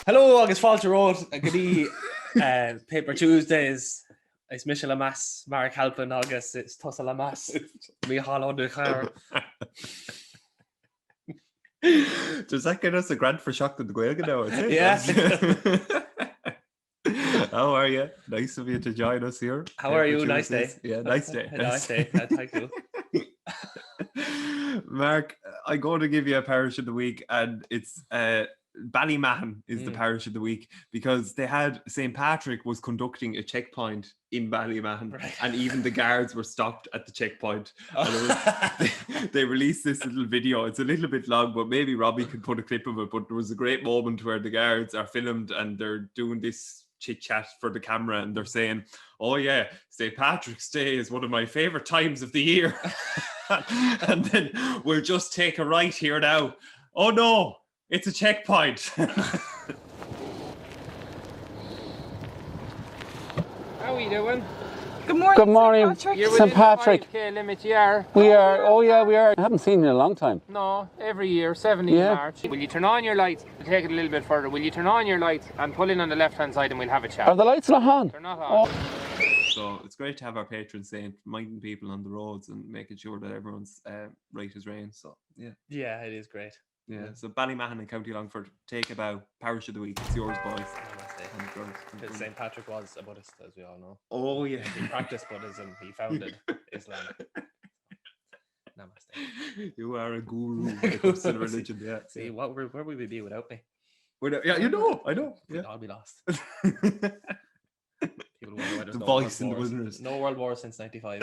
Hello, agus fáilte ród a goí Paper Tuesdays. Is Michel a Mass, Marc Halpin agus it's Tussle a Mass. Me hall on the car. Does that get us a grant for Shocked at the Gaeilge now? Yeah. How are you? Nice of you to join us here. How are you? Nice day. Yeah, nice day. Nice day. Thank you. Marc, I'm going to give you a parish of the week, and it's Ballymahan is the parish of the week because they had St. Patrick was conducting a checkpoint in Ballymahan, right. And even the guards were stopped at the checkpoint. And they released this little video. It's a little bit long, but maybe Robbie could put a clip of it. But there was a great moment where the guards are filmed and they're doing this chit chat for the camera, and they're saying, "Oh yeah, St. Patrick's Day is one of my favorite times of the year." And then we'll just take a right here now. Oh no, it's a checkpoint. How are you doing? Good morning. Good morning, St. Patrick. 5K limit you are. We are. Oh yeah, we are. I haven't seen you in a long time. No, every year, 17th March. Will you turn on your lights? We'll take it a little bit further. Will you turn on your lights and pull in on the left-hand side, and we'll have a chat? Are the lights not on? They're not on. Oh. So it's great to have our patron saint minding people on the roads and making sure that everyone's right as rain. So Yeah, it is great. Yeah. So Ballymahan and County Longford, take a bow. Parish of the week. It's yours, boys. Because St. Patrick was a Buddhist, as we all know. Oh yeah. He practiced Buddhism. He founded Islam. Namaste. You are a guru when it comes to the religion. Yeah. See, where would we be without me? Yeah, you know. I know. Yeah. We'd all be lost. People wonder why there's The no voice world in the wars. wilderness. No world war since 95.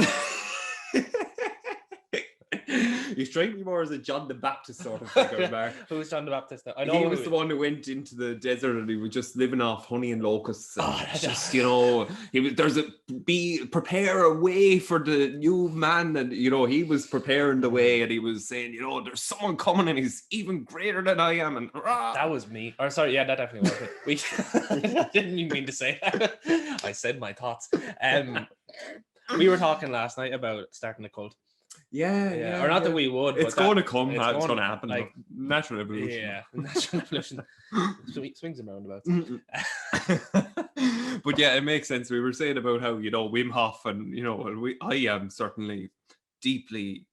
You strike me more as a John the Baptist sort of figure, Marc. Who's John the Baptist now? I know he was the one who went into the desert and he was just living off honey and locusts. And just, you know, prepare a way for the new man, and you know, he was preparing the way, and he was saying, you know, there's someone coming and he's even greater than I am, and that was me. Or sorry, yeah, that definitely was it. I didn't even mean to say that. I said my thoughts. We were talking last night about starting a cult. Yeah. Or not that we would. It's going to come. It's going to happen. Like natural evolution. Yeah, natural evolution. Swings and roundabouts. But yeah, it makes sense. We were saying about how, you know, Wim Hof, and you know, I am certainly deeply.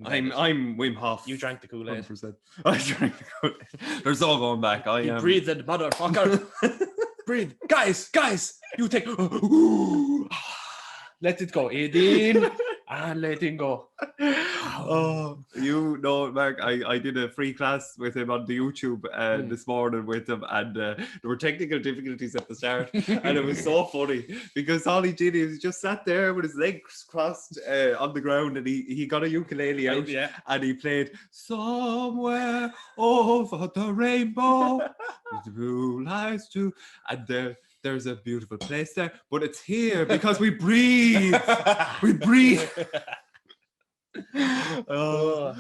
I'm Wim Hof. You drank the Kool-Aid. 100%. I drank the Kool-Aid. There's all going back. You breathed, motherfucker. Breathe, guys. You take. Let it go, Aideen. And let him go. Oh, you know, Marc, I did a free class with him on the YouTube this morning with him, and there were technical difficulties at the start, and it was so funny because all he did is just sat there with his legs crossed on the ground, and he got a ukulele out, and he played "Somewhere Over the Rainbow with the Blue Lights Too," and there's a beautiful place there, but it's here because we breathe. We breathe. But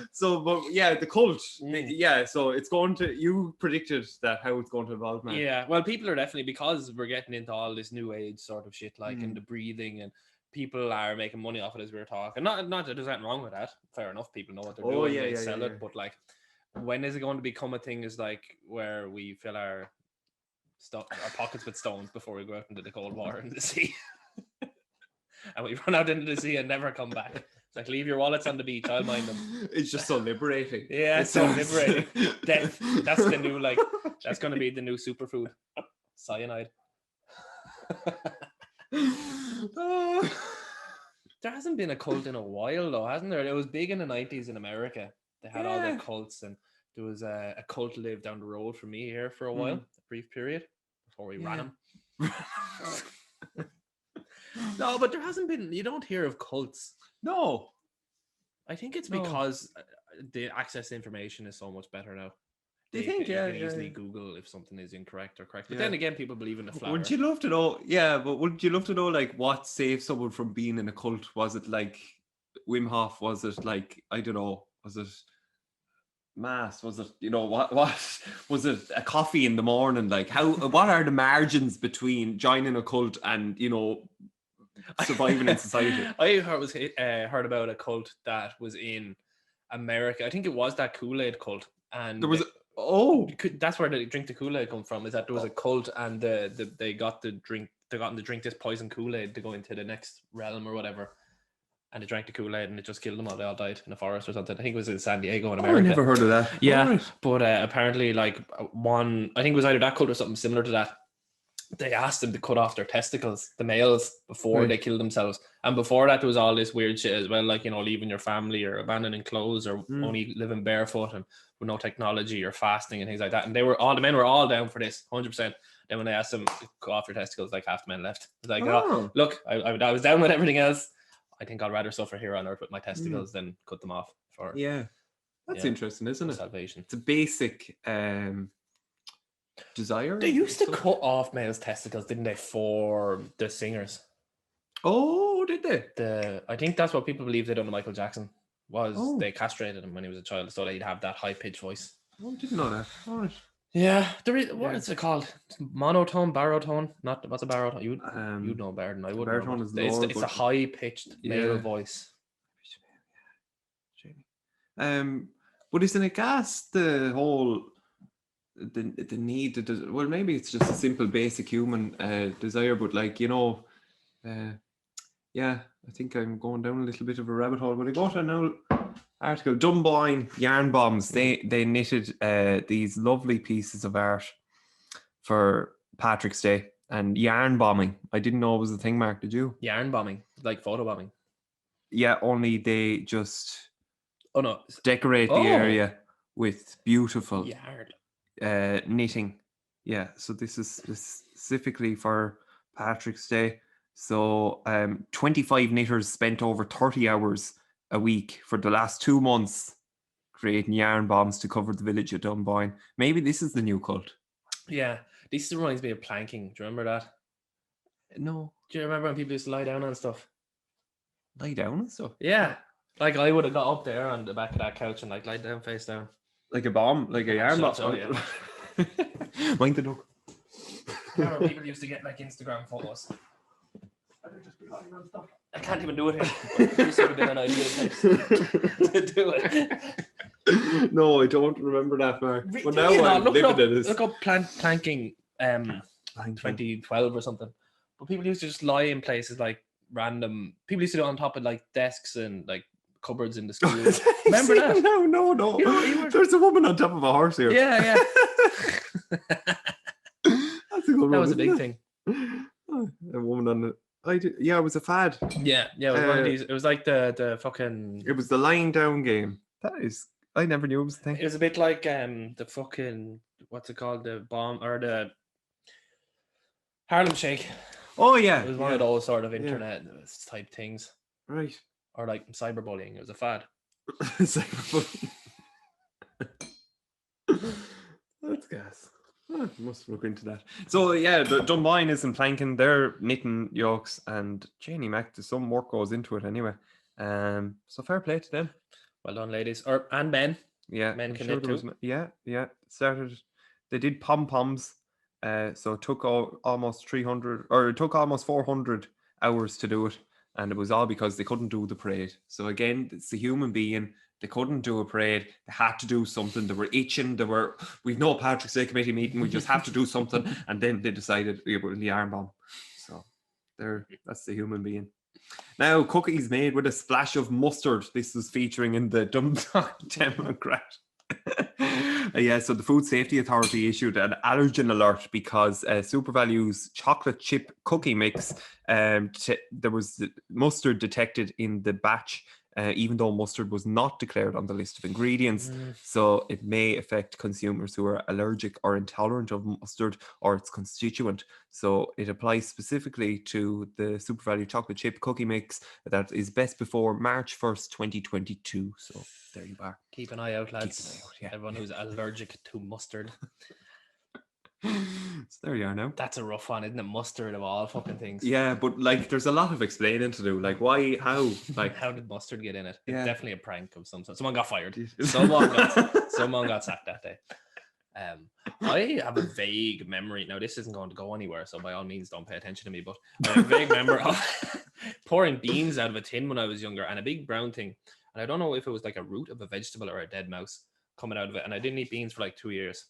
yeah, the cult. Yeah, so it's going to. You predicted that how it's going to evolve, man. Yeah, well, people are definitely, because we're getting into all this new age sort of shit, like in the breathing, and people are making money off it as we were talking. Not that there's anything wrong with that. Fair enough, people know what they're doing. They sell it, but like, when is it going to become a thing? Is like where we fill our pockets with stones before we go out into the cold water in the sea, and we run out into the sea and never come back. It's like, leave your wallets on the beach, I'll mind them. It's just so liberating. Yeah, it's so liberating. Death. That's the new, like, that's going to be the new superfood. Cyanide. There hasn't been a cult in a while, though, hasn't there? It was big in the 90s in America. They had all the cults, and there was a cult lived down the road from me here for a while, a brief period, before we ran him. No, but there hasn't been, you don't hear of cults. No. I think it's because the access to information is so much better now. You think, you can easily Google if something is incorrect or correct. But then again, people believe in the flower. Would you love to know, but would you love to know, like, what saved someone from being in a cult? Was it like Wim Hof? Was it like, I don't know, was it mass? Was it, you know, what was it, a coffee in the morning? Like, what are the margins between joining a cult and, you know, surviving in society? I heard about a cult that was in America. I think it was that Kool-Aid cult, and there was That's where the drink the Kool-Aid come from. Is that there was a cult and they got to drink this poison Kool-Aid to go into the next realm or whatever. And they drank the Kool-Aid and it just killed them all. They all died in a forest or something. I think it was in San Diego in America. I never heard of that. Yeah, right. But apparently, like I think it was either that cult or something similar to that. They asked them to cut off their testicles, the males, before they killed themselves. And before that, there was all this weird shit as well, like, you know, leaving your family or abandoning clothes or only living barefoot and with no technology or fasting and things like that. And the men were all down for this, 100%. Then when they asked them to cut off your testicles, like half the men left. It was like, look, I was down with everything else. I think I'd rather suffer here on earth with my testicles than cut them off for that's interesting, isn't it? Salvation. It's a basic desire. They used to cut off males' testicles, didn't they, for the singers? Oh, did they? I think that's what people believe they done to Michael Jackson. They castrated him when he was a child so that he'd have that high pitched voice. Oh, I didn't know that. All right. Yeah, there is. What is it called? Monotone, baritone? Not what's a baritone? You'd know better than I would. Baritone is lower, it's a high pitched male voice. But isn't it gas the whole the need to well, maybe it's just a simple basic human desire, but like, you know, I think I'm going down a little bit of a rabbit hole. But I got an old article, Dunboyne yarn bombs. They knitted these lovely pieces of art for Patrick's Day. And yarn bombing, I didn't know it was a thing, Mark. Did you? Yarn bombing, like photo bombing. Yeah, only they just decorate the area with beautiful knitting. Yeah, so this is specifically for Patrick's Day. So 25 knitters spent over 30 hours a week for the last 2 months creating yarn bombs to cover the village of Dunboyne. Maybe this is the new cult. Yeah, this reminds me of planking. Do you remember that? No. Do you remember when people used to lie down and stuff? Lie down and stuff? Yeah. Like I would have got up there on the back of that couch and like lie down face down. Like a bomb? Like a yarn bomb? Oh, yeah. Mind the duck. I remember people used to get like Instagram photos. I can't even do it here. This would have been an ideal place to do it. No, I don't remember that, Mark. But now I'm look living up planking 2012 or something. But people used to just lie in places like random. People used to do it on top of like desks and like cupboards in the school. Remember that? No. You know, there's a woman on top of a horse here. Yeah. That's a good one. That was a big thing. A woman on the. It was a fad. Yeah, it was one of these. It was like the fucking. It was the lying down game. That is, I never knew it was a thing. It was a bit like the fucking, what's it called, the bomb or the Harlem Shake. Oh yeah, it was one of those sort of internet type things, right? Or like cyberbullying. It was a fad. Cyberbullying. That's gas. Must look into that. So yeah, the Dunboyne isn't planking, they're knitting yokes, and Janie Mac, some work goes into it anyway. So fair play to them. Well done, ladies, and men. Yeah, men can knit too. Started. They did pom poms. So it took almost 300, or it took almost 400 hours to do it, and it was all because they couldn't do the parade. So again, it's the human being. They couldn't do a parade. They had to do something. They were itching. We've no Patrick's Day committee meeting. We just have to do something. And then they decided we were in the yarn bomb. So that's the human being. Now, cookies made with a splash of mustard. This was featuring in the Dundalk Democrat. So the Food Safety Authority issued an allergen alert because SuperValue's chocolate chip cookie mix, there was mustard detected in the batch, even though mustard was not declared on the list of ingredients. So it may affect consumers who are allergic or intolerant of mustard or its constituent. So it applies specifically to the SuperValue chocolate chip cookie mix that is best before March 1st, 2022. So there you are. Keep an eye out, lads. Everyone who's allergic to mustard. So there you are now. That's a rough one, isn't it? Mustard of all fucking things. Yeah, but like there's a lot of explaining to do. Like why, how, like how did mustard get in it? Yeah. It's definitely a prank of some sort. Someone got fired. Someone got sacked that day. I have a vague memory. Now this isn't going to go anywhere, so by all means don't pay attention to me, but I have a vague memory of pouring beans out of a tin when I was younger, and a big brown thing. And I don't know if it was like a root of a vegetable or a dead mouse, coming out of it, and I didn't eat beans for like 2 years,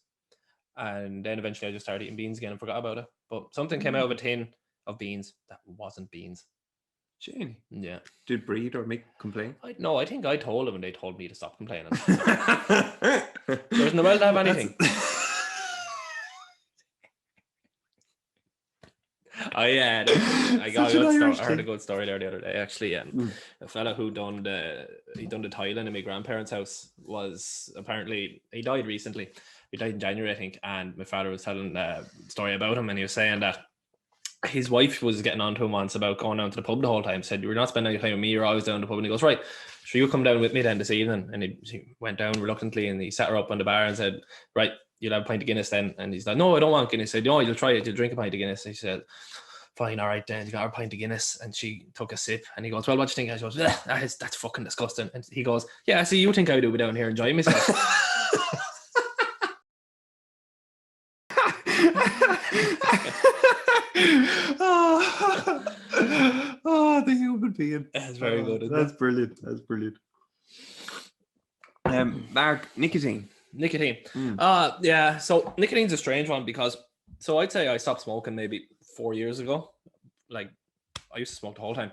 and then eventually I just started eating beans again and forgot about it. But something came out of a tin of beans that wasn't beans. Shane. Yeah. Did Breed or Mick complain? No, I think I told them and they told me to stop complaining. There's no well to have anything. I heard a good story there the other day. Actually, a fella who done the tiling in my grandparents' house was apparently he died recently. He died in January, I think, and my father was telling a story about him, and he was saying that his wife was getting on to him once about going down to the pub the whole time. Said, "You're not spending any time with me. You're always down to the pub." And he goes, "Right, so you come down with me then this evening." And he went down reluctantly, and he sat her up on the bar and said, "Right, you'll have a pint of Guinness then." And he's like, "No, I don't want Guinness." He said, "No, you'll try it. You'll drink a pint of Guinness." He said, "Fine, all right then." He got her a pint of Guinness, and she took a sip. And he goes, "Well, what do you think?" And she goes, "That's fucking disgusting." And he goes, "Yeah, see, you think I do down here enjoying myself." The human being. That's very good. That's brilliant. That's brilliant. Marc, nicotine. Yeah. So nicotine's a strange one because I'd say I stopped smoking maybe 4 years ago. Like I used to smoke the whole time,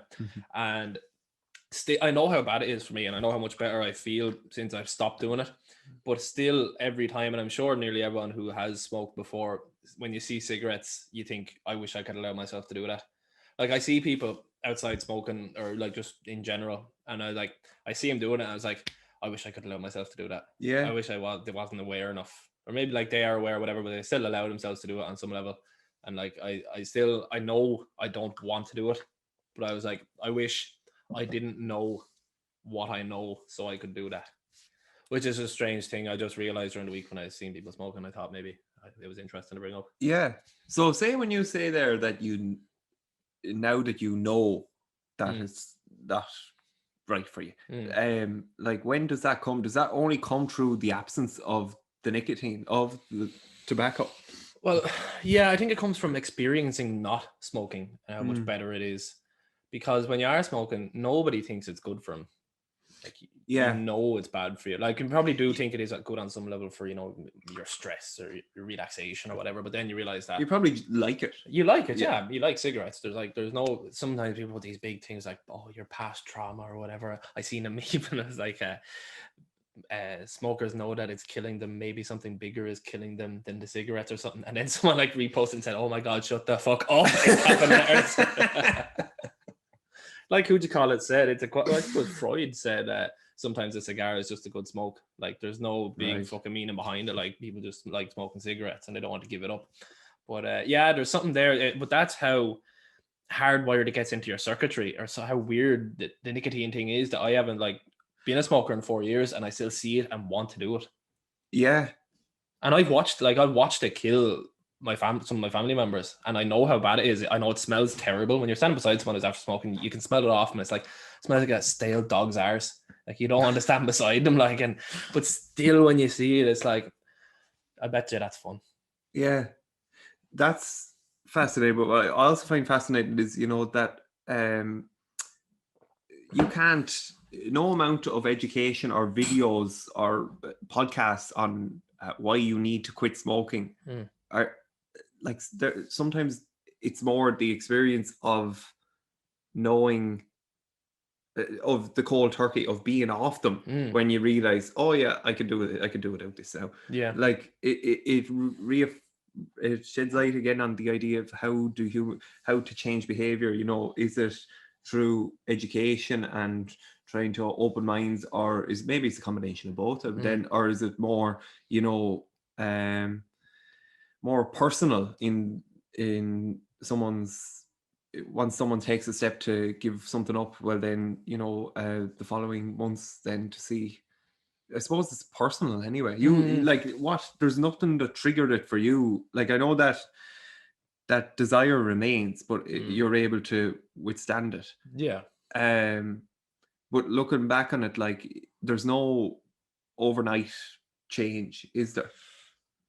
and I know how bad it is for me, and I know how much better I feel since I've stopped doing it. But still, every time, and I'm sure nearly everyone who has smoked before, when you see cigarettes, you think, "I wish I could allow myself to do that." Like I see people outside smoking, or like just in general, and I see him doing it, and I was like, "I wish I could allow myself to do that." Yeah. I wish they wasn't aware enough, or maybe like they are aware, or whatever, but they still allow themselves to do it on some level. And like I know I don't want to do it, but I was like, I wish I didn't know what I know so I could do that, which is a strange thing. I just realized during the week when I seen people smoking, I thought maybe it was interesting to bring up. Yeah. So say when you say there that now that you know that it's not right for you, like when does that come? Does that only come through the absence of the nicotine, of the tobacco? Well, yeah, I think it comes from experiencing not smoking and how much better it is. Because when you are smoking, nobody thinks it's good for them. Like, you know it's bad for you. Like, you probably do think it is good on some level for, your stress or your relaxation or whatever. But then you realize that you probably like it. You like it, yeah. You like cigarettes. Sometimes people with these big things like, "Oh, your past trauma" or whatever. I seen a meme and it was like, smokers know that it's killing them. Maybe something bigger is killing them than the cigarettes or something. And then someone like reposted and said, "Oh my God, shut the fuck up." It's happening. Like, who'd you call it? Said it's I suppose Freud said sometimes a cigar is just a good smoke. Like, there's no big fucking meaning behind it. Like, people just like smoking cigarettes and they don't want to give it up. But yeah, there's something there. But that's how hardwired it gets into your circuitry, or so how weird the nicotine thing is, that I haven't been a smoker in 4 years and I still see it and want to do it. Yeah. And I've watched it kill some of my family members, and I know how bad it is. I know it smells terrible when you're standing beside someone who's after smoking. You can smell it off, and it smells like a stale dog's arse. Like, you don't want to stand beside them, but still when you see it, it's like, I bet you that's fun. Yeah, that's fascinating. But what I also find fascinating is, that you can't, no amount of education or videos or podcasts on why you need to quit smoking are sometimes it's more the experience of knowing of the cold turkey of being off them when you realize, oh yeah, I can do without this now. Yeah, like it sheds light again on the idea of how to change behavior. Is it through education and trying to open minds, or is maybe it's a combination of both? Or is it more more personal in once someone takes a step to give something up, well then the following months then to see, I suppose it's personal anyway. There's nothing that triggered it for you. Like, I know that desire remains, but you're able to withstand it. Yeah. But looking back on it, there's no overnight change, is there?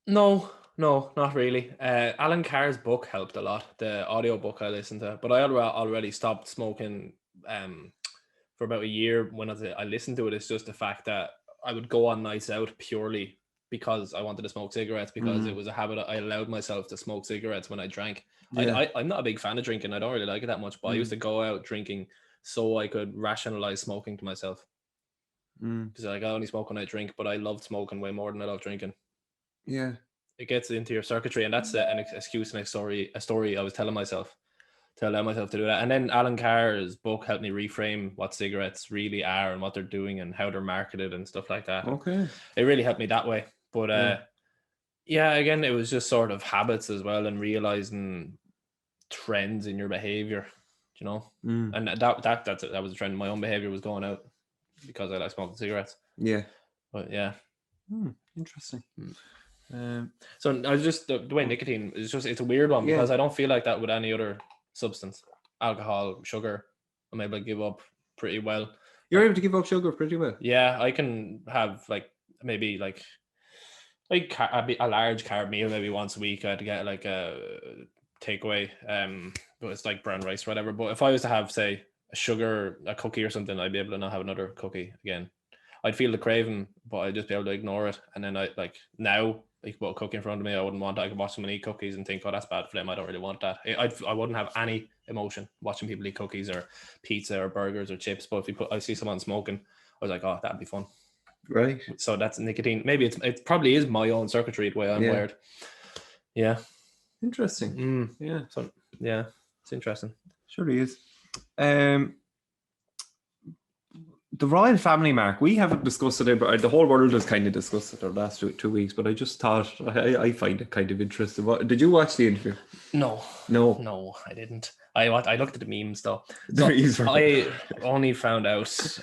No, not really. Alan Carr's book helped a lot, the audio book I listened to, but I already stopped smoking for about a year when I listened to it. It's just the fact that I would go on nights out purely because I wanted to smoke cigarettes, because it was a habit. I allowed myself to smoke cigarettes when I drank. I'm not a big fan of drinking. I don't really like it that much, but I used to go out drinking so I could rationalize smoking to myself. Because like, I only smoke when I drink, but I love smoking way more than I love drinking. Yeah. It gets into your circuitry, and that's an excuse and a story I was telling myself to allow myself to do that. And then Alan Carr's book helped me reframe what cigarettes really are and what they're doing and how they're marketed and stuff like that. Okay. It really helped me that way. But again, it was just sort of habits as well, and realizing trends in your behavior, you know. And that was a trend. My own behavior was going out because I like smoking cigarettes. Yeah. But yeah. Interesting. So I was just the way nicotine is just, it's a weird one because I don't feel like that with any other substance, alcohol, sugar. I'm able to give up pretty well. You're able to give up sugar pretty well. Yeah, I can have maybe a large carb meal maybe once a week. I had to get like a takeaway, but it's like brown rice or whatever. But if I was to have, say, a cookie or something, I'd be able to not have another cookie again. I'd feel the craving, but I'd just be able to ignore it. And then now you could put a cookie in front of me, I wouldn't want it. I could watch someone eat cookies and think, oh, that's bad for them. I don't really want that. I wouldn't have any emotion watching people eat cookies or pizza or burgers or chips. But if I see someone smoking, I was like, oh, that'd be fun. Right. So that's nicotine. Maybe it probably is my own circuitry, the way I'm wired. Yeah. Interesting. Yeah. So yeah, it's interesting. Surely is. The royal family, Mark, we haven't discussed it, but the whole world has kind of discussed it the last 2 weeks, but I just thought, I find it kind of interesting. Did you watch the interview? No, I didn't. I looked at the memes though. So I only found out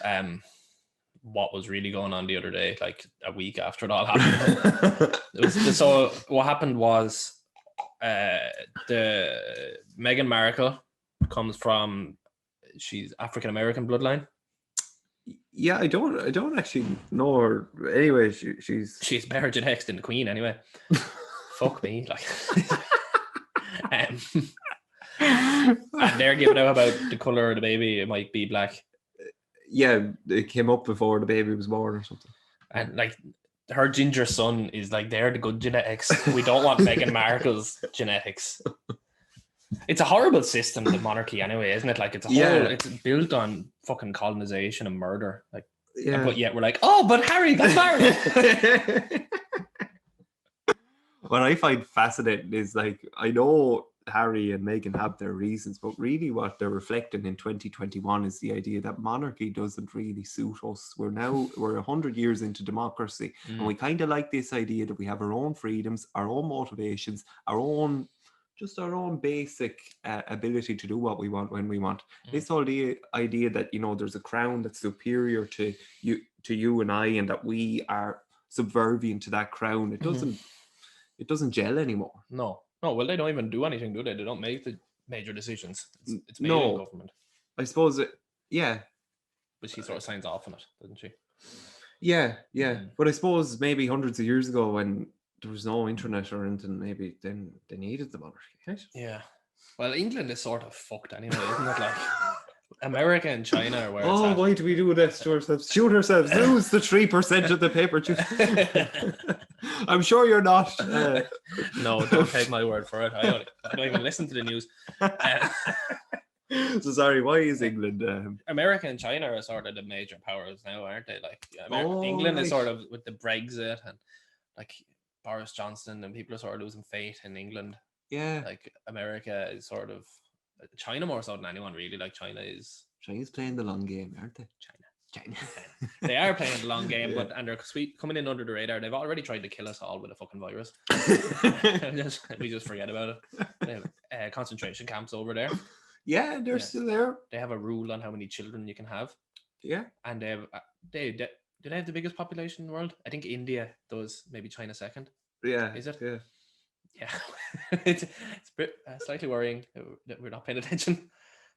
what was really going on the other day, like a week after it all happened. So what happened was the Meghan Markle comes from, she's African American bloodline. Yeah, I don't actually know her. Anyway, she's better genetics than the Queen anyway. Fuck me, like. And they're giving out about the color of the baby. It might be black. Yeah, it came up before the baby was born or something. And like her ginger son is like, they're the good genetics. We don't want Meghan Markle's genetics. It's a horrible system, the monarchy, anyway, isn't it? Like, it's it's built on fucking colonization and murder. Like, but yet we're like, oh, but Harry got married. What I find fascinating is, like, I know Harry and Meghan have their reasons, but really what they're reflecting in 2021 is the idea that monarchy doesn't really suit us. We're 100 years into democracy, and we kind of like this idea that we have our own freedoms, our own motivations, our own basic ability to do what we want when we want. This whole idea that, you know, there's a crown that's superior to you and I, and that we are subservient to that crown, it doesn't gel anymore. No, well, they don't even do anything, do they? They don't make the major decisions. It's made in government. I suppose but she sort of signs off on it, doesn't she? Yeah. But I suppose maybe hundreds of years ago, when there was no internet or anything, maybe then they needed the monarchy, right? Yeah. Well, England is sort of fucked anyway, isn't it? Like, America and China are where why do we do this to ourselves? Shoot ourselves, lose the 3% of the paper. I'm sure you're not. No, don't take my word for it. I don't even listen to the news. So sorry, why is England? America and China are sort of the major powers now, aren't they? Like, England is sort of with the Brexit and like Boris Johnson, and people are sort of losing faith in England. Yeah. Like, America is sort of, China more so than anyone really. Like, China's playing the long game, aren't they? China. They are playing the long game, but they're coming in under the radar. They've already tried to kill us all with a fucking virus. We just forget about it. They have concentration camps over there. Yeah, they're still there. They have a rule on how many children you can have. Yeah. And they have do they have the biggest population in the world? I think India does, maybe China second. Yeah. Is it? Yeah. Yeah. It's a bit slightly worrying that we're not paying attention.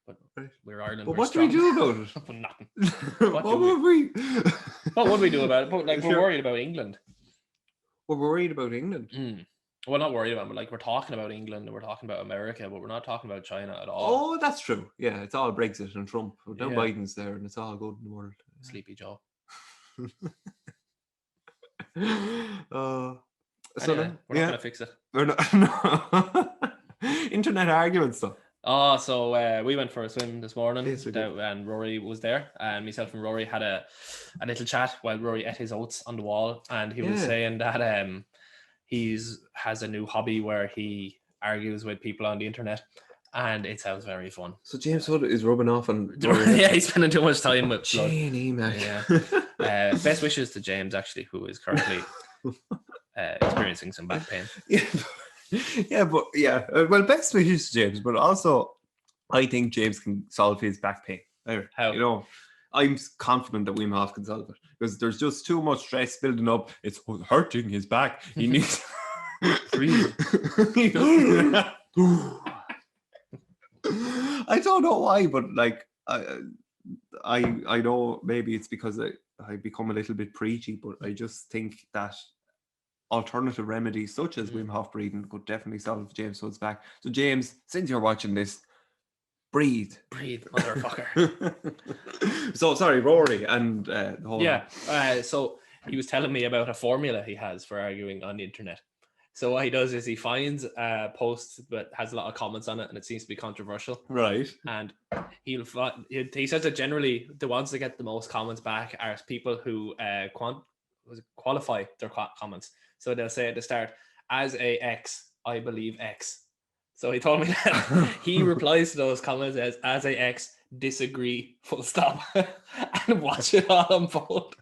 But we're Ireland. But what do we do about it? Nothing. What would we do about it? But like, we're worried about England. We're worried about England. Well, not worried about it, but like, we're talking about England and we're talking about America, but we're not talking about China at all. Oh, that's true. Yeah, it's all Brexit and Trump. Now Biden's there and it's all good in the world. Sleepy Joe. So Anyway, we're not gonna fix it. We're not. No. Internet arguments though. Oh, so we went for a swim this morning, Yes, we did. and Rory was there, and myself and Rory had a little chat while Rory ate his oats on the wall, and he was saying that has a new hobby where he argues with people on the internet, and it sounds very fun. So James Hood is rubbing off on. Yeah, he's spending too much time with blood. Janie, man. Yeah. Best wishes to James, actually, who is currently experiencing some back pain. Well, best wishes to James, but also I think James can solve his back pain. How? You know, I'm confident that Wim Hof can solve it because there's just too much stress building up. It's hurting his back. He needs breathe. I don't know why, but like I know maybe it's because I become a little bit preachy, but I just think that alternative remedies such as Wim Hof breathing could definitely solve James Hood's back. So James, since you're watching this, breathe, motherfucker. So sorry, Rory and the whole so he was telling me about a formula he has for arguing on the internet. So what he does is he finds a post that has a lot of comments on it and it seems to be controversial, right? And he says that generally the ones that get the most comments back are people who qualify their comments. So they'll say at the start, as a X, I believe X. So he told me that he replies to those comments as a X, disagree, full stop, and watch it all unfold.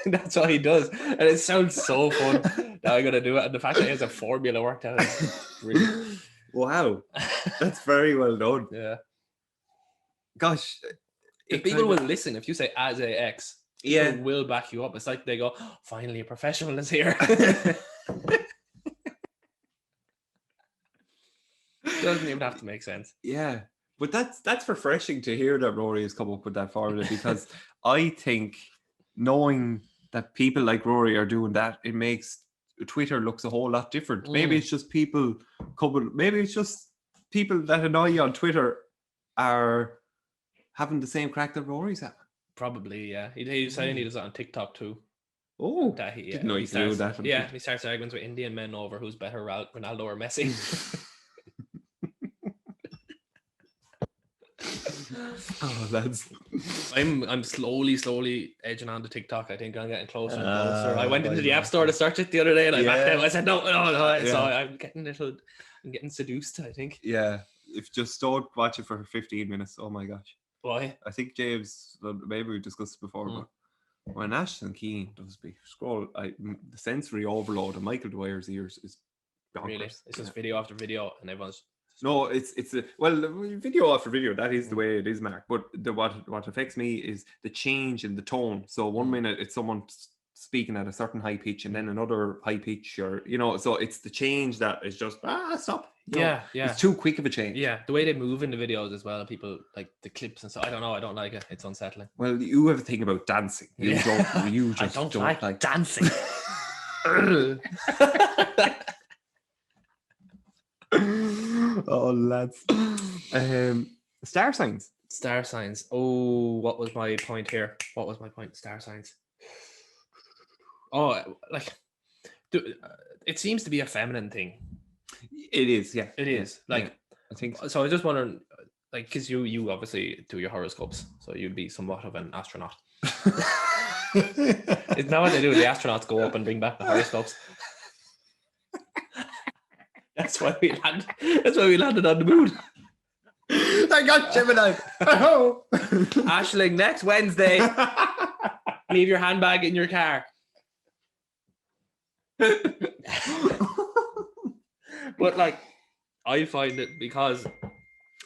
That's what he does. And it sounds so fun that I'm going to do it. And the fact that he has a formula worked out is brilliant. Wow. That's very well done. Yeah. Gosh. If people will listen, if you say as a X, people will back you up. It's like they go, oh, finally a professional is here. Doesn't even have to make sense. Yeah. But that's refreshing to hear that Rory has come up with that formula, because I think knowing that people like Rory are doing that, it makes Twitter looks a whole lot different. Maybe it's just people that annoy you on Twitter are having the same crack that Rory's having. Probably, yeah. He was saying he does it on TikTok too. Oh, didn't know he could do that. Yeah, he starts arguments with Indian men over who's better, Ronaldo or Messi. Oh, lads. I'm slowly edging on to TikTok. I think I'm getting closer and closer. I went into the App Store to search it the other day and I backed out. I said no. Yeah. So I'm getting seduced, I think. Yeah. If just don't watch it for 15 minutes. Oh my gosh. Why? I think James, maybe we discussed it before, but when Ashton Keane does big scroll, the sensory overload of Michael Dwyer's ears is bonkers. Really? It's just video after video and everyone's... No, it's video after video. That is the way it is, Mark. But what affects me is the change in the tone. So 1 minute it's someone speaking at a certain high pitch, and then another high pitch, or so it's the change that is just stop. Yeah. It's too quick of a change. Yeah, the way they move in the videos as well. People like the clips and so. I don't know. I don't like it. It's unsettling. Well, you have a thing about dancing. You just don't like dancing. Oh, lads. Star signs. Oh, what was my point here? Star signs. Oh, like, it seems to be a feminine thing. It is, yeah. It is. Like, yeah, I think so. So I was just wondering, like, because you obviously do your horoscopes, so you'd be somewhat of an astronaut. Isn't that what they do? The astronauts go up and bring back the horoscopes. That's why we landed on the moon. I got Gemini. Oh. Aisling, next Wednesday, leave your handbag in your car. But like, I find it, because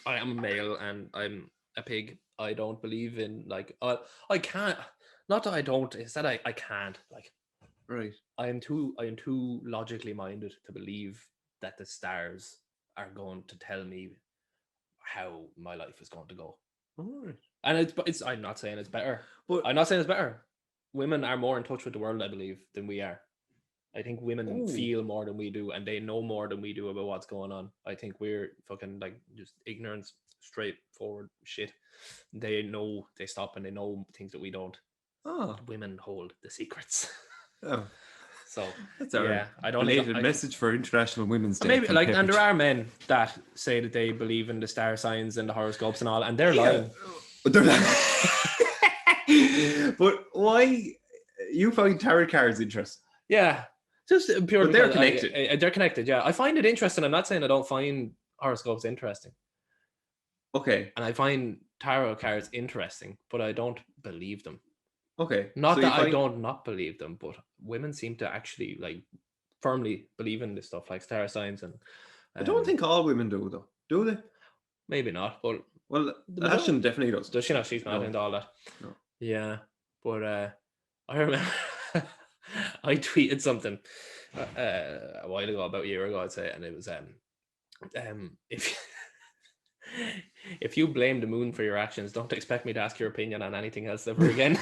I am a male and I'm a pig, I don't believe in like I can't. Not that I don't. It's that I can't. Like, right. I am too logically minded to believe that the stars are going to tell me how my life is going to go. All right. And it's I'm not saying it's better. Women are more in touch with the world, I believe, than we are. I think women feel more than we do, and they know more than we do about what's going on. I think we're fucking like just ignorance, straightforward shit. They stop and they know things that we don't. Oh. Women hold the secrets. Oh, So that's our yeah, I don't belated think message for International Women's Day. maybe from like, and Pepperidge. there are men that say that they believe in the star signs and the horoscopes and all, and they're lying. But they're not. But why you find tarot cards interesting? Yeah, just purely. But they're because connected. they're connected. Yeah, I find it interesting. I'm not saying I don't find horoscopes interesting, Okay. and I find tarot cards interesting, but I don't believe them. Okay. Not So that you I find- don't not believe them, but women seem to actually like firmly believe in this stuff, like star signs and. I don't think all women do, though. Do they? Maybe not, but Well, the majority- Ashton definitely does. does she not? She's not No. into all that. No. Yeah, but I remember I tweeted something a while ago, about a year ago, I'd say, and it was if if you blame the moon for your actions, don't expect me to ask your opinion on anything else ever again.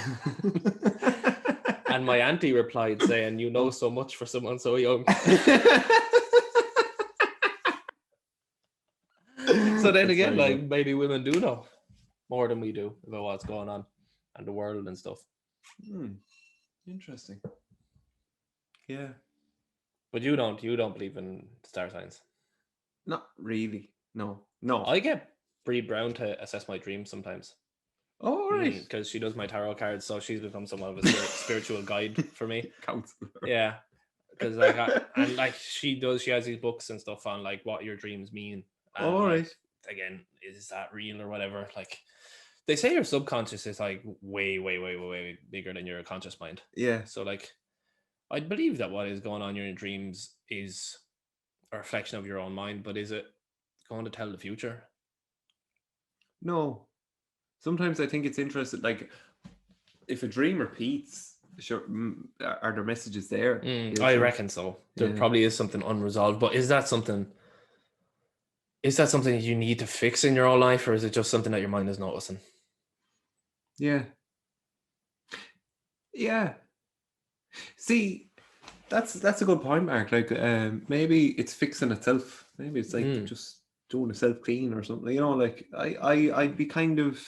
And my auntie replied saying, "You know so much for someone so young." So then That's again, very like good. maybe women do know more than we do about what's going on and the world and stuff. Interesting. Yeah. But you don't believe in star signs. Not really. No. No. I get Bree Brown to assess my dreams sometimes. Oh, right. Because she does my tarot cards, so she's become somewhat of a spiritual guide for me. Counselor. Yeah, because like and like she has these books and stuff on like what your dreams mean. And, All like, right. again, is that real or whatever? Like they say your subconscious is like way bigger than your conscious mind. Yeah. So like I believe that what is going on in your dreams is a reflection of your own mind, but is it going to tell the future? No. Sometimes I think it's interesting, like if a dream repeats, sure, are there messages there? Yeah, I sure. reckon so. There Yeah. probably is something unresolved, but is that something you need to fix in your own life, or is it just something that your mind is noticing? Yeah. Yeah. See, that's a good point, Mark. Like, maybe it's fixing itself. Maybe it's like just doing a self clean or something. You know, like I'd be kind of,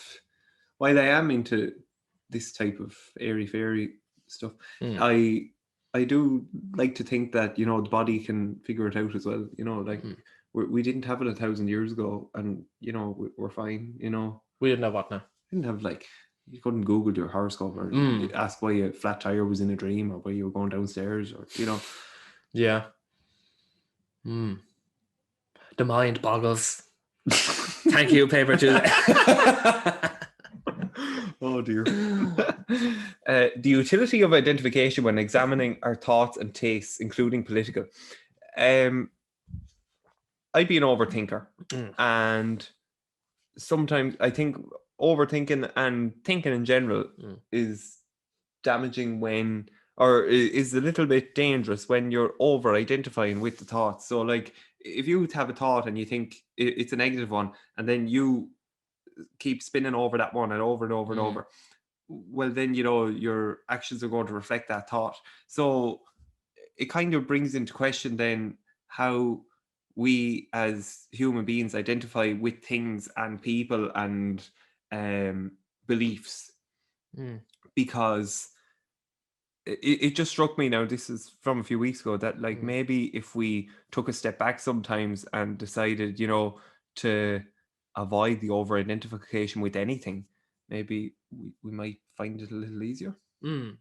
while I am into this type of airy fairy stuff, I do like to think that, you know, the body can figure it out as well. You know, like we didn't have it 1,000 years ago, and you know we're fine. You know, We didn't have what now? didn't have like, you couldn't Google your horoscope or ask why a flat tire was in a dream or why you were going downstairs, or you know. Yeah. The mind boggles. Thank you, Paper Tuesday. Oh dear. The utility of identification when examining our thoughts and tastes, including political. I'd be an overthinker, and sometimes I think overthinking and thinking in general is damaging when, or is a little bit dangerous when you're over identifying with the thoughts. So like if you have a thought and you think it's a negative one, and then you keep spinning over that one and over and over and over, well then, you know, your actions are going to reflect that thought. So it kind of brings into question then how we as human beings identify with things and people and beliefs, because it just struck me now, this is from a few weeks ago, that like maybe if we took a step back sometimes and decided, you know, to avoid the over identification with anything, maybe we might find it a little easier. So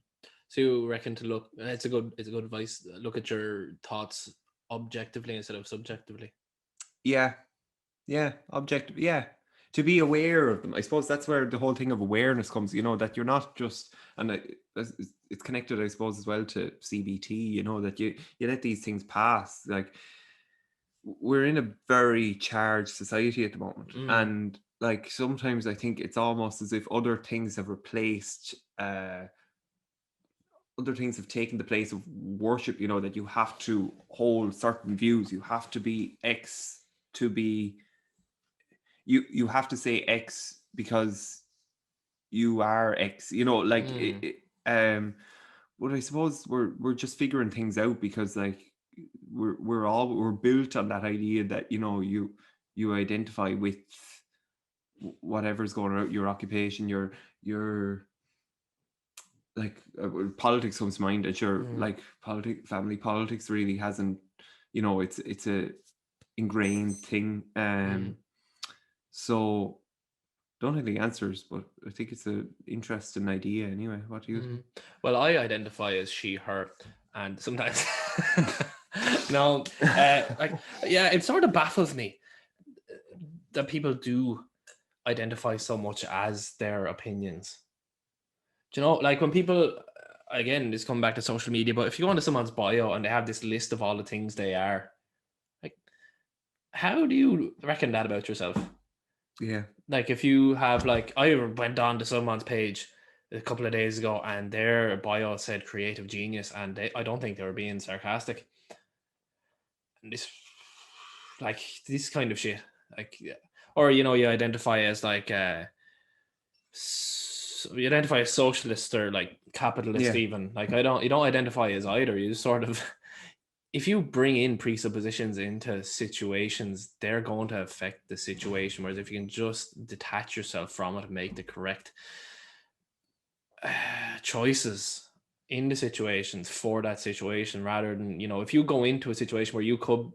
you reckon to look, it's a good advice, look at your thoughts objectively instead of subjectively. Yeah objective, yeah, to be aware of them. I suppose that's where the whole thing of awareness comes, you know, that you're not just, and it's connected, I suppose, as well to CBT, you know, that you let these things pass. Like we're in a very charged society at the moment, and like sometimes I think it's almost as if other things have replaced other things have taken the place of worship, you know, that you have to hold certain views, you have to be X to be, you have to say X because you are X, you know, like but I suppose we're just figuring things out, because like we're built on that idea that, you know, you identify with whatever's going on, your occupation, your like politics comes to mind. That you're like family politics really hasn't, it's a ingrained thing. So don't have the answers, but I think it's an interesting idea anyway. What do you think? Well, I identify as she, her, and sometimes no, it sort of baffles me that people do identify so much as their opinions. Do you know, like when people, again, this come back to social media, but if you go into someone's bio and they have this list of all the things they are, like, how do you reckon that about yourself? Yeah. Like if you have, like, I went on to someone's page a couple of days ago and their bio said creative genius, and I don't think they were being sarcastic. And this kind of shit, like, or you identify as like you identify as socialist or like capitalist, even like you don't identify as either. You just sort of, if you bring in presuppositions into situations, they're going to affect the situation. Whereas if you can just detach yourself from it and make the correct choices in the situations for that situation, rather than, if you go into a situation where you could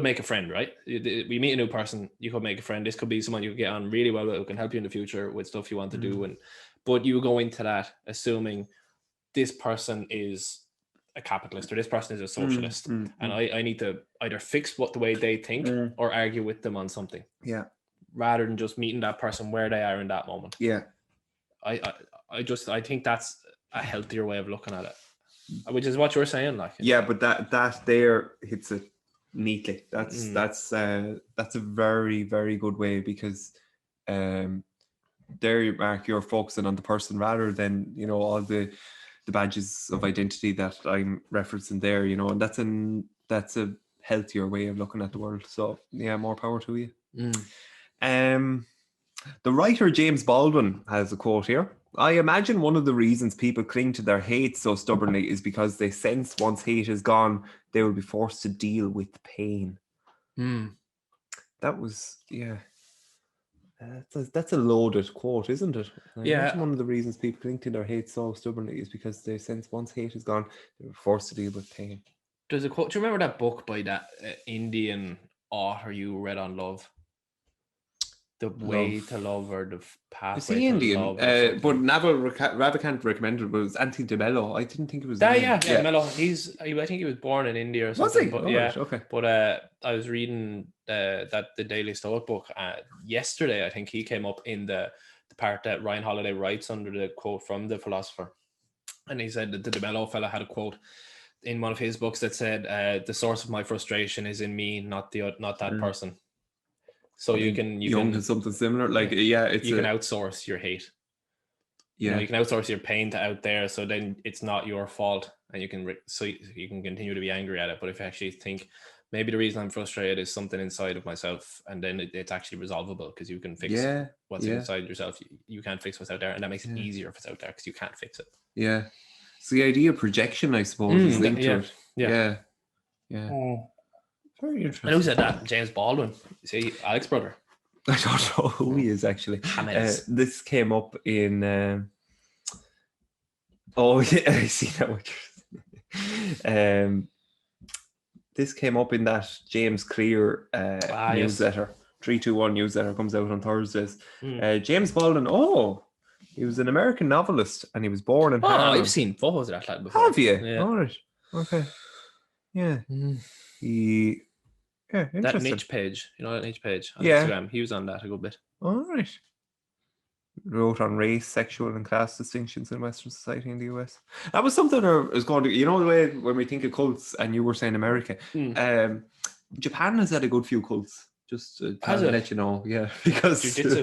make a friend, right? We meet a new person, you could make a friend. This could be someone you could get on really well with, who can help you in the future with stuff you want to do. But you go into that assuming this person is a capitalist or this person is a socialist, and I need to either fix the way they think or argue with them on something. Yeah. Rather than just meeting that person where they are in that moment. Yeah. I think that's a healthier way of looking at it, which is what you're saying, like. Yeah, but that there hits it neatly. That's a very, very good way, because there, Mark, you're focusing on the person rather than all the badges of identity that I'm referencing there, and that's a healthier way of looking at the world. So yeah, more power to you. The writer James Baldwin has a quote here. I imagine one of the reasons people cling to their hate so stubbornly is because they sense once hate is gone, they will be forced to deal with pain. That was, that's a loaded quote, isn't it? I imagine one of the reasons people cling to their hate so stubbornly is because they sense once hate is gone, they will be forced to deal with pain. There's a quote. Do you remember that book by that Indian author you read on love? The Way to Love, or the Pathway to Indian? Love. But Naval Ravikant recommended it, but it was Anthony de Mello. I didn't think it was. Yeah, Mello. I think he was born in India or something. Was he? But, right, okay. But I was reading the Daily Stoic book yesterday. I think he came up in the part that Ryan Holiday writes under the quote from the philosopher, and he said that the de Mello fella had a quote in one of his books that said, "The source of my frustration is in me, not that person." So you can something similar, like you can outsource your hate. Yeah, you can outsource your pain to out there, so then it's not your fault, and you can continue to be angry at it. But if you actually think maybe the reason I'm frustrated is something inside of myself, and then it's actually resolvable because you can fix what's inside yourself. You can't fix what's out there, and that makes it easier if it's out there because you can't fix it. Yeah, so the idea of projection, I suppose, is linked to it. Yeah. Very interesting. And who said that? James Baldwin. Is he Alex's brother? I don't know who he is actually. This came up in. I see that. This came up in that James Clear newsletter. 321 newsletter comes out on Thursdays. James Baldwin. He was an American novelist, and he was born in Harlem. I've seen photos of that lad before. Have you? Yeah. All right. Okay. Yeah. That niche page, that niche page on Instagram, he was on that a good bit. All right. Wrote on race, sexual and class distinctions in Western society in the US. That was something I was going to, the way when we think of cults, and you were saying America, Japan has had a good few cults. Just to let you know, because jiu-jitsu.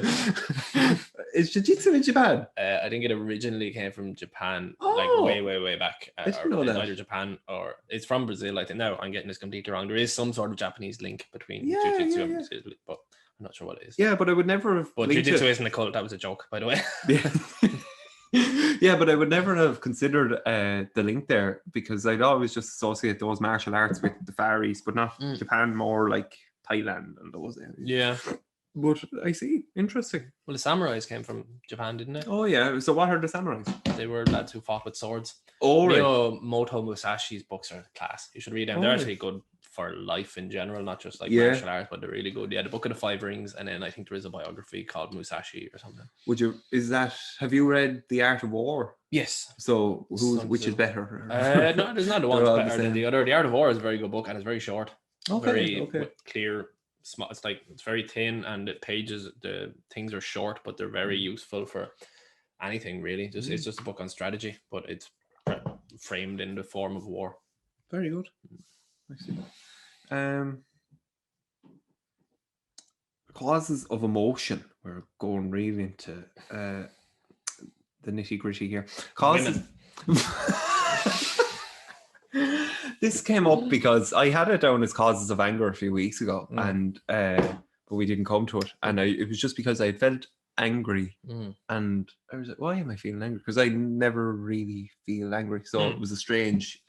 Is jiu-jitsu in Japan? I think it originally came from Japan, like way back. I didn't know that. Either Japan or it's from Brazil. I think. No, I'm getting this completely wrong. There is some sort of Japanese link between jiu-jitsu and Brazil, but I'm not sure what it is. Yeah, but I would never have. But jiu-jitsu isn't a cult. That was a joke, by the way. Yeah, but I would never have considered the link there, because I'd always just associate those martial arts with the Far East, but not Japan, more like Thailand and those areas. Yeah. But I see. Interesting. Well, the samurais came from Japan, didn't they? Oh yeah. So what are the samurais? They were lads who fought with swords. Oh right. Moto Musashi's books are class. You should read them. They're actually good for life in general, not just like martial arts, but they're really good. Yeah, the Book of the Five Rings, and then I think there is a biography called Musashi or something. Have you read The Art of War? Yes. So which is better? No, there's not the one that's better than the other. The Art of War is a very good book and it's very short. Very clear. Small. It's very thin, and the things are short, but they're very useful for anything really. It's just a book on strategy, but it's framed in the form of war. Very good. I see. Causes of emotion. We're going really into the nitty gritty here. Causes. This came up because I had it down as causes of anger a few weeks ago, and but we didn't come to it. And it was just because I felt angry, and I was like, "Why am I feeling angry?" Because I never really feel angry, so it was a strange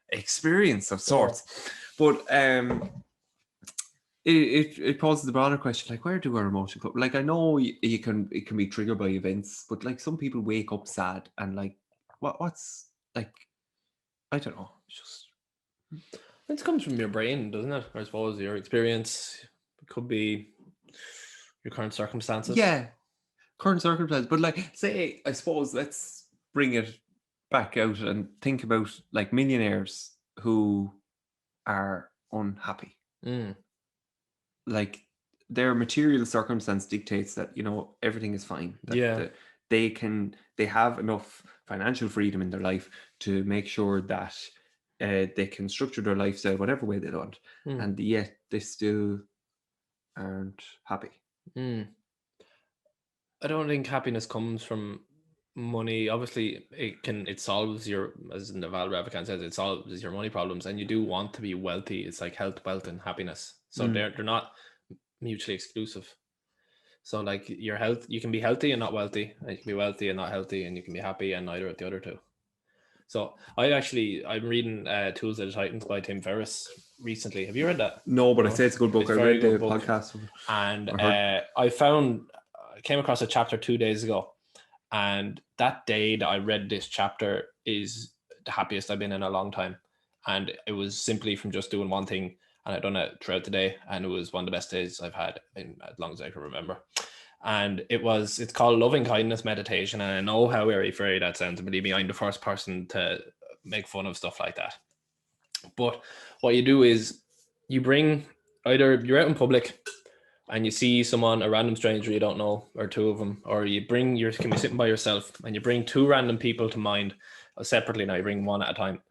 experience of sorts. But it poses the broader question, like, where do our emotions come? Like, I know it can be triggered by events, but like some people wake up sad, and like what's like, I don't know. It comes from your brain, doesn't it? I suppose your experience. It could be your current circumstances. Yeah, current circumstances. But like, say, I suppose let's bring it back out and think about like millionaires who are unhappy. Like their material circumstance dictates that, you know, everything is fine. That they have enough financial freedom in their life to make sure that they can structure their lifestyle whatever way they want, and yet they still aren't happy. I don't think happiness comes from money. Obviously, it solves your, as Naval Ravikant says, it solves your money problems, and you do want to be wealthy. It's like health, wealth, and happiness. So they're not mutually exclusive. So like your health, you can be healthy and not wealthy, and you can be wealthy and not healthy, and you can be happy and neither of the other two. So I'm reading Tools of the Titans by Tim Ferriss recently. Have you read that? No, but I say it's a good book. I read the podcast. And I came across a chapter 2 days ago, and that day that I read this chapter is the happiest I've been in a long time. And it was simply from just doing one thing, and I've done it throughout the day, and it was one of the best days I've had in as long as I can remember. And it's called Loving Kindness Meditation. And I know how very that sounds. And believe me, I'm the first person to make fun of stuff like that. But what you do is you bring, either you're out in public and you see someone, a random stranger you don't know, or two of them, or can be sitting by yourself and you bring two random people to mind separately. Now you bring one at a time.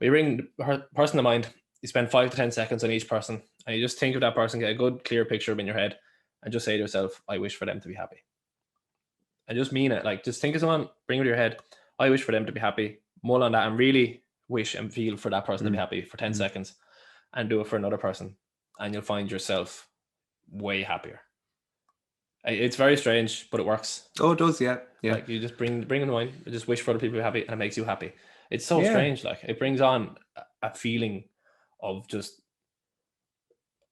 But you bring the person to mind, you spend 5 to 10 seconds on each person, and you just think of that person, get a good clear picture of in your head, and just say to yourself, I wish for them to be happy. And just mean it. Like, just think of someone, bring it to your head, I wish for them to be happy. Mull on that and really wish and feel for that person to be happy for 10 seconds, and do it for another person. And you'll find yourself way happier. It's very strange, but it works. Oh, it does, yeah. Like, you just bring in mind, you just wish for other people to be happy, and it makes you happy. It's so strange. Like, it brings on a feeling of just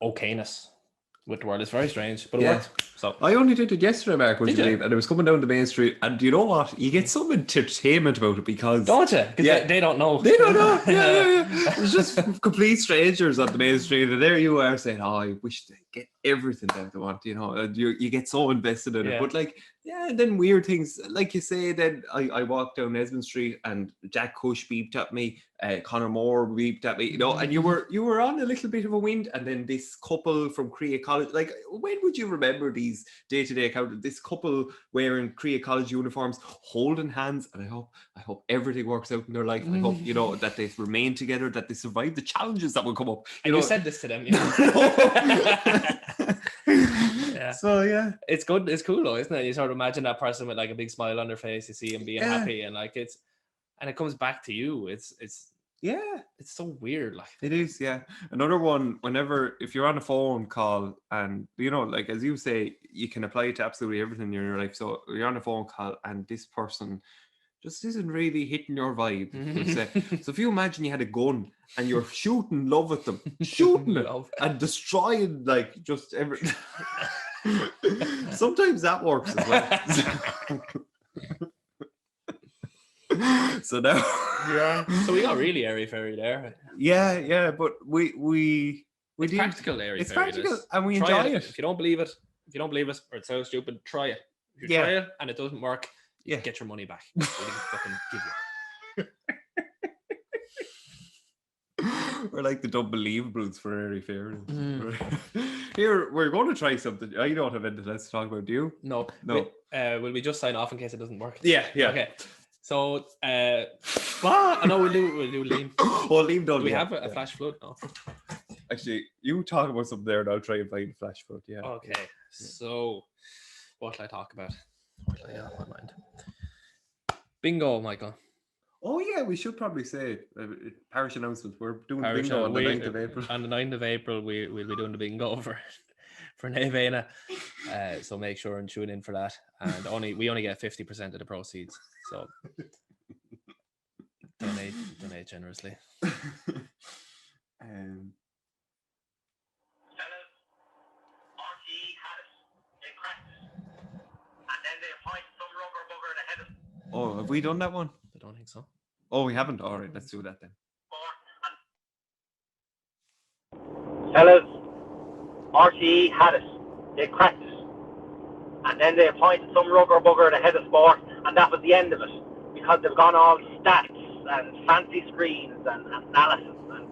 okayness with the world. It's very strange, but it works. So I only did it yesterday, Mark, would you believe? And I was coming down the main street, and you know what? You get some entertainment about it because... Don't you? Because they don't know. They don't know. Yeah. It's just complete strangers on the main street, and there you are saying, oh, I wish they get everything that they want, you know, and you get so invested in it. But like, then weird things, like you say, then I walked down Esmond Street and Jack Cush beeped at me, Conor Moore beeped at me, you know, and you were on a little bit of a wind, and then this couple from Crea College, like, when would you remember these day-to-day encounters? This couple wearing Crea College uniforms, holding hands, and I hope everything works out in their life. I hope, you know, that they remain together, that they survive the challenges that will come up. You said this to them, you know. So it's good. It's cool though, isn't it? You sort of imagine that person with like a big smile on their face. You see them being happy, and like and it comes back to you. It's so weird. Like, it is. Another one, if you're on a phone call, and you know, like, as you say, you can apply it to absolutely everything in your life. So you're on a phone call and this person just isn't really hitting your vibe. So if you imagine you had a gun and you're shooting love at them, shooting it and destroying like just every. Sometimes that works as well. So now, so we got really airy fairy there. Yeah, but we it's practical airy it's fairy. Practical, and we try enjoy it. If you don't believe it, or it sounds stupid, try it. If you try it and it doesn't work, get your money back. Fucking give you. We're like the unbelievables for airy fairies. Here, we're going to try something. I don't have anything else to talk about. Do you? No. Will we just sign off in case it doesn't work? Yeah. Okay. So, I know we'll do Liam. Oh, Liam done. Do we have a flash flood? No. Actually, you talk about something there and I'll try and find a flash flood. Yeah. Okay. So, what will I talk about? What do I have in my mind? Bingo, Michael. Oh yeah, we should probably say parish announcement. We're doing bingo on the 9th of April. On the 9th of April, we'll be doing the bingo for Nevena. So make sure and tune in for that. And we only get 50% of the proceeds. So donate generously. Oh, have we done that one? I don't think so. Oh, we haven't? All right, let's do that then. Fellas, RTE had it. They cracked it. And then they appointed some rugger bugger the head of sport, and that was the end of it. Because they've gone all stats and fancy screens and analysis, and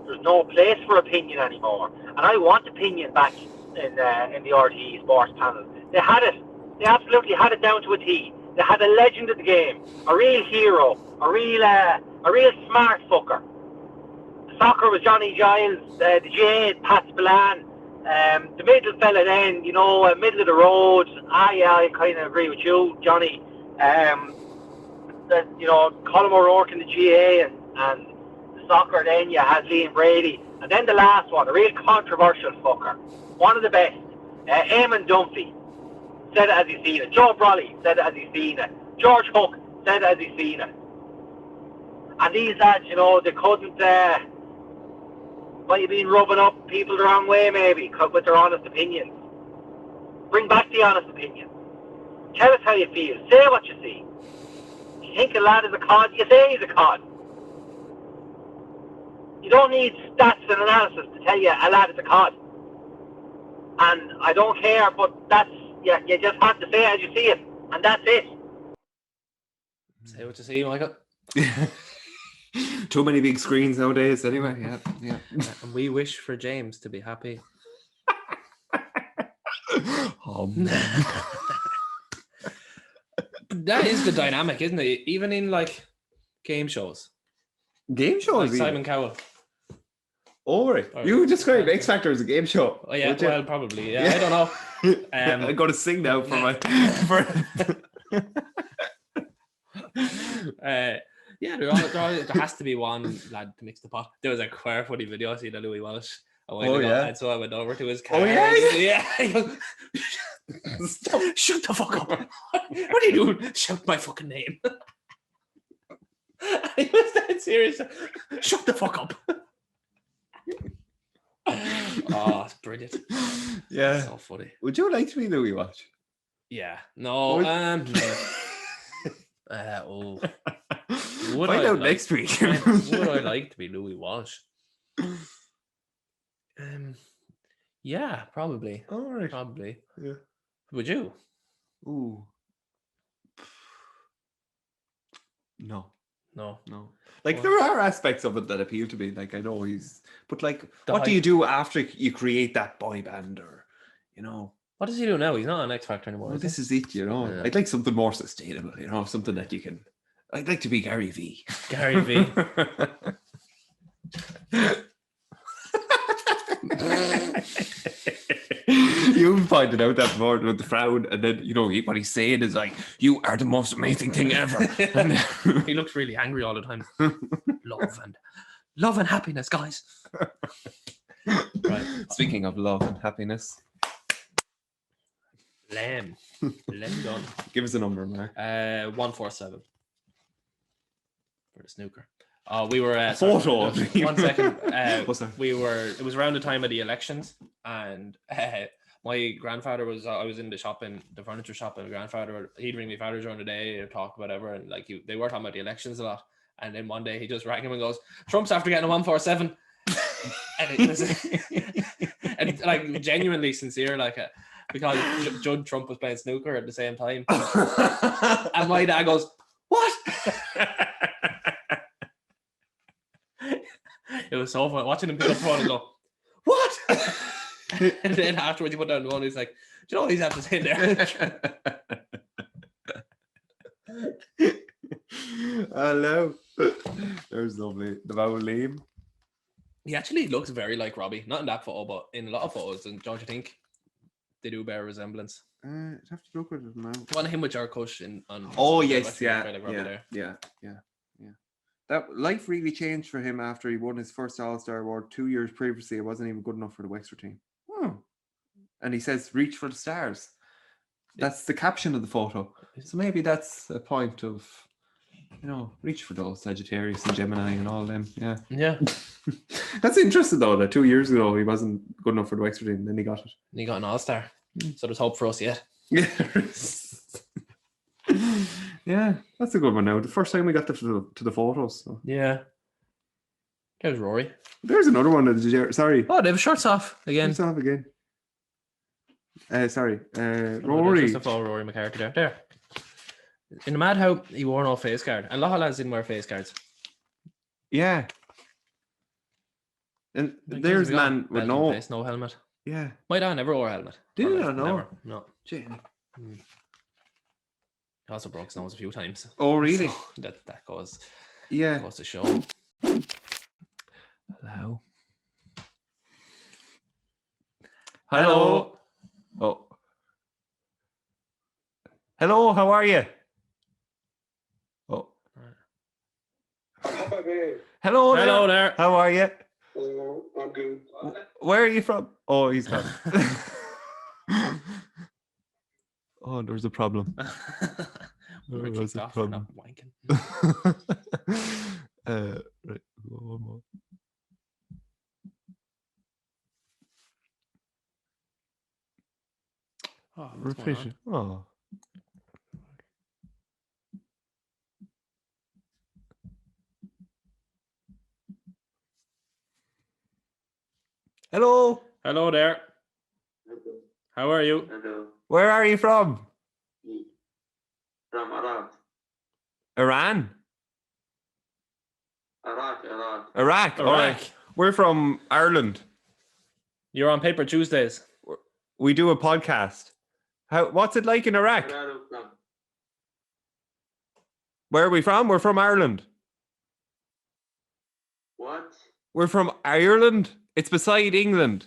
there's no place for opinion anymore. And I want opinion back in the RTE sports panel. They had it. They absolutely had it down to a T. They had a legend of the game, a real hero, a real smart fucker. The soccer was Johnny Giles, the Jade, Pat Spillane, the middle fella then, middle of the road. I kind of agree with you, Johnny. Colm O'Rourke in the GA and the soccer then you had Liam Brady. And then the last one, a real controversial fucker. One of the best, Eamon Dunphy. Said it as he's seen it. Joe Brolly said it as he's seen it. George Hook said it as he's seen it. And these lads, they couldn't, might have been rubbing up people the wrong way maybe, with their honest opinions. Bring back the honest opinion. Tell us how you feel. Say what you see. If you think a lad is a cod, you say he's a cod. You don't need stats and analysis to tell you a lad is a cod. And I don't care, but that's, you just have to say it as you see it, and that's it. Say what you see, Michael. Too many big screens nowadays, anyway. Yeah. And we wish for James to be happy. That is the dynamic, isn't it? Even in like game shows. Game shows, like Simon Cowell. Oh, right. You describe X Factor as a game show. Oh yeah, well, probably. Yeah, I don't know. I'm going to sing now for my. There has to be one lad to mix the pot. There was a quite funny video I seen of Louis Walsh a while ago, and so I went over to his car. Oh yeah. He goes, stop! Shut the fuck up! What are you doing? Shout my fucking name! He was that serious. Shut the fuck up! Oh, it's brilliant. Yeah, so funny. Would you like to be Louis Walsh? Yeah. No. Find out next week. Would I like to be Louis Walsh? Yeah, probably. All right. Probably. Yeah. Would you? Ooh. No. Like there are aspects of it that appeal to me. Like I know but like, what do you do after you create that boy band, or What does he do now? He's not on X Factor anymore. Well, this is it, Yeah. I'd like something more sustainable. Something that you can. I'd like to be Gary V. Gary V. You pointed out that before with the frown, and then what he's saying is like, "You are the most amazing thing ever." And he looks really angry all the time. Love and happiness, guys. Right. Speaking of love and happiness, Lamb done. Give us a number, Mark. 147. for the snooker. We were photo. One second. What's that? It was around the time of the elections, and my grandfather was. I was in the furniture shop, and my grandfather, he'd ring my father during the day or talk whatever, and like they were talking about the elections a lot. And then one day he just rang him and goes, "Trump's after getting a 147," and it was and like genuinely sincere, like because Judd Trump was playing snooker at the same time, and my dad goes, "What?" It was so fun watching him pick up the phone and go, "What?" And then afterwards he put down the phone. He's like, "Do you know what he's have to say there?" Hello. There's lovely. The Bow Liam. He actually looks very like Robbie. Not in that photo, but in a lot of photos. And don't you think they do bear resemblance? I'd have to look at it now. One of him with Jar Kush on. Oh yes, yeah, yeah. That life really changed for him after he won his first All-Star award 2 years previously. It wasn't even good enough for the Wexford team. And he says, "Reach for the stars." That's the caption of the photo. So maybe that's a point of, reach for those Sagittarius and Gemini and all them. Yeah. Yeah. That's interesting though, that 2 years ago he wasn't good enough for the Wexford team, then he got it. And he got an All-Star. So there's hope for us yet. Yeah. Yeah, that's a good one now. The first time we got to the photos. So. Yeah. There's Rory. There's another one. Sorry. Oh, they have shorts off again. Shorts off again. Sorry. Rory. Just a photo of Rory McCarthy there. There. In the mad how he wore no face guard. And a lot of lads didn't wear face guards. Yeah. And there's a man with no face, no helmet. Yeah. My dad never wore a helmet. Did I know? Never. No. Jenny. He also broke his nose a few times. Oh, really? So that goes. Yeah. Goes to show. Hello. Hello. Oh. Hello, how are you? Oh. Hello there. Hello there. How are you? I'm good. Where are you from? Oh, he's gone. Oh, there's a problem. We were There's kicked a off for problem. not wanking. Right, one more. Oh, what's going Repeat on? it. Oh. Hello. Hello there. How are you? Hello. Where are you from? From Iraq. Iran? Iraq. Iraq. All right. We're from Ireland. You're on Paper Tuesdays. We do a podcast. What's it like in Iraq? Where are you from? Where are we from? We're from Ireland. What? We're from Ireland. It's beside England.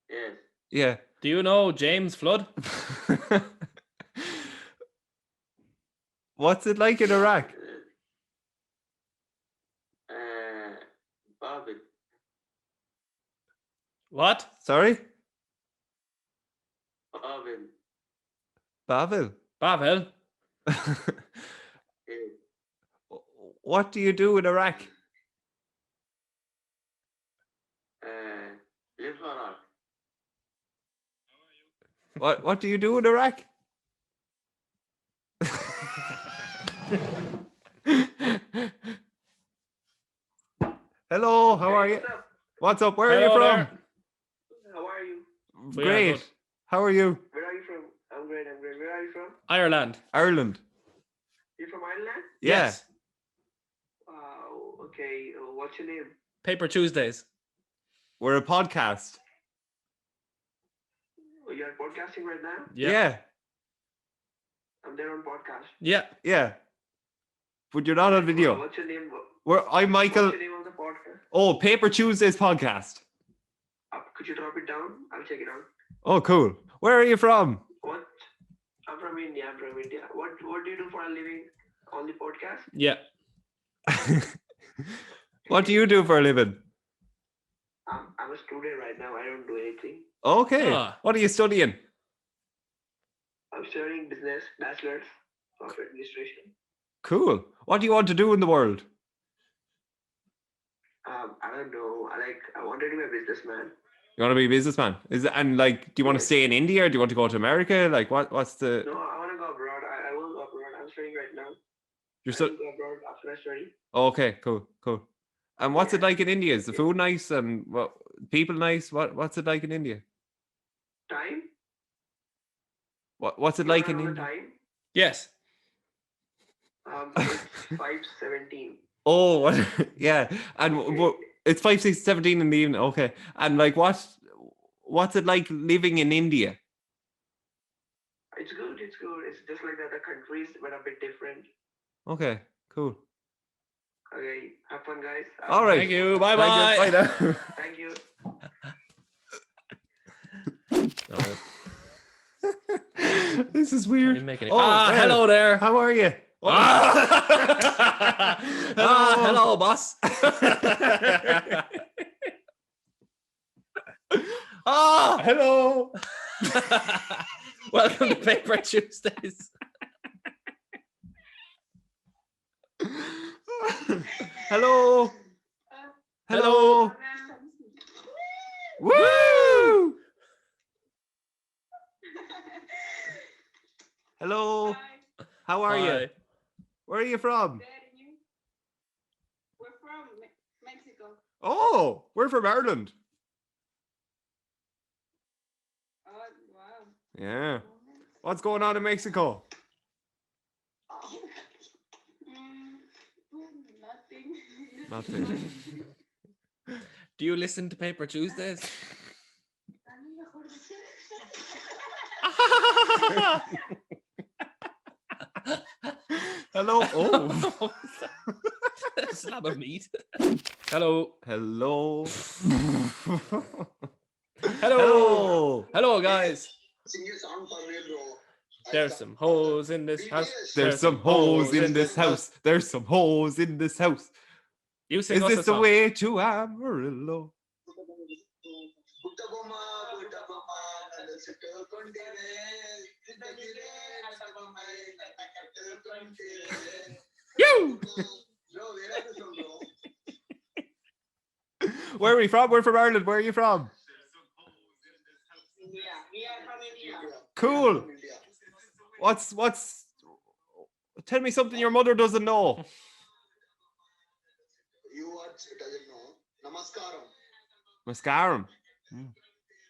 Yes. Yeah. Do you know James Flood? What's it like in Iraq? Babel. What? Sorry? Babel. Bavel? Bavel? Yes. What do you do in Iraq? Live Iraq. What do you do in Iraq? Hello, how are you? What's up? Where are you Hello from? there. How are you? We are Great. good. How are you? Where are you from? I'm great. Where are you from? Ireland. Ireland. You from Ireland? Yeah. Yes. Okay. What's your name? Paper Tuesdays. We're a podcast. Oh, you're podcasting right now? Yeah. I'm there on podcast. Yeah. Yeah. But you're not on video. What's your name? I'm Michael. What's your name on the podcast? Oh, Paper Tuesdays podcast. Could you drop it down? I'll check it out. Oh, cool. Where are you from? What? I'm from India. What do you do for a living on the podcast? Yeah. What do you do for a living? I'm a student right now. I don't do anything. Okay. Ah. What are you studying? I'm studying business, bachelor's of administration. Cool. What do you want to do in the world? I don't know. I want to be a businessman. You want to be a businessman? And like, do you want to stay in India or do you want to go to America? Like, what's the? No, I want to go abroad. I want to go abroad. I'm studying right now. You're I will go abroad after I study. Okay, cool. And what's it like in India? Is the food nice and what people nice? What's it like in India? Time? What's it like in India? Time? Yes. It's 5:17. Oh, what? Yeah, and it's 5, 6, 17 in the evening. Okay, and like what's it like living in India? It's good. It's just like the other countries, but a bit different. Okay, cool. Okay, have fun, guys. All right. Thank you. Bye bye. Bye now. Thank you. This is weird. You're making it. Well, hello there. How are you? Hello, boss. Hello. Welcome to Paper Tuesdays. Hello. Hello. Woo! Hello. How are you? Where are you from? We're from Mexico. Oh, we're from Ireland. Oh, wow. Yeah. What's going on in Mexico? Nothing. Nothing. Do you listen to Paper Tuesdays? Hello. Oh. Slab of meat. Hello. Hello. Hello. Hello, guys. Sing a song for me, bro. There's some hoes in this house. There's some hoes in this house. There's some hoes in this house. You sing Is us this a the song. way to Amarillo? You. Where are we from? We're from Ireland. Where are you from? India. We are from India. Cool. What's? Tell me something your mother doesn't know. You what doesn't know? Namaskaram. Mascarum.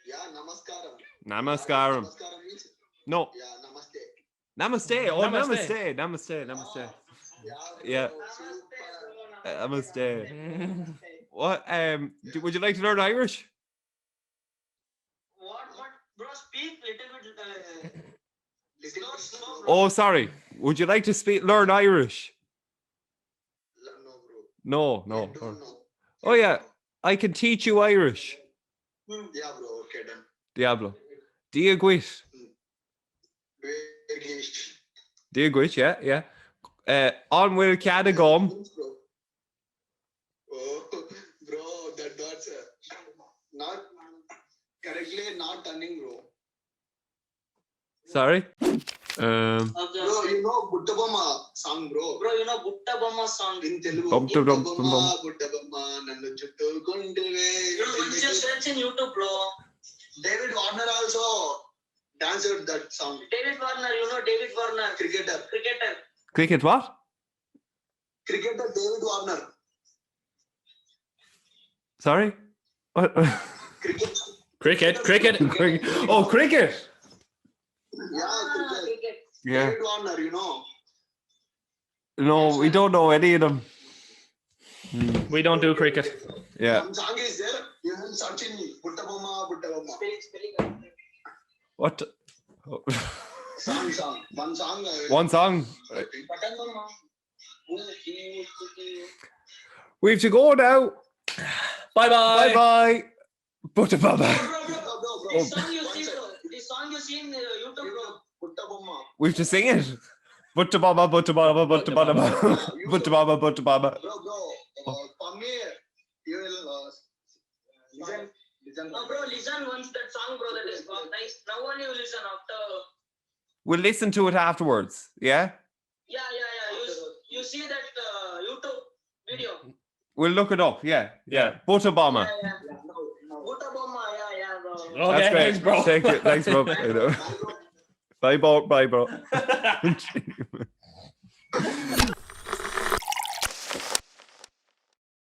Yeah, namaskaram. Namaskaram. Namaskaram means No. yeah, namaste. Namaste. Oh, Namaste. namaste. Namaste. Yeah. Yeah. Super. Namaste. What? Would you like to learn Irish? What? Bro, speak little bit. Slow, bro. Oh, sorry. Would you like to learn Irish? No, bro. No. Don't know. Oh yeah, I can teach you Irish. Yeah, bro. Okay, done. Diablo. Diaguit. English. Diaguit, yeah. On will cadagum. Oh, bro, that's not correctly not turning, bro. Sorry. Bro, you know Buttabama song, bro. Bro, you know Buttabama song. In Telugu. Buttabama, Buttabama, nannu chuttukuntive. You know, you just search in YouTube, bro. David Warner also danced that song. David Warner, you know David Warner. Cricketer. Cricket what? Cricketer David Warner. Sorry? What? Cricket. Cricket. Oh, cricket. Yeah, cricket. Yeah. David Warner, you know. No, we don't know any of them. We don't do cricket. Yeah. One song is there. You will search in Buttabama. Spelling. What? Oh. Song. One song. One song. We have to go now. Bye bye. Bye. Buttabama. Bro. This song you see in YouTube, bro. Buttabama. We have to sing it. Buttabama. Buttabama. Bro. For me, you will listen. No, bro, listen once that song, bro. That is nice. Now only you listen after. We'll listen to it afterwards. Yeah? Yeah. you see that YouTube video? We'll look it up. Yeah. Butter bomber. Yeah. Butter bomber, yeah, bro. Okay, That's great. thanks, bro. Thank you. Thanks, bro. Bye, bro. Bye, bro.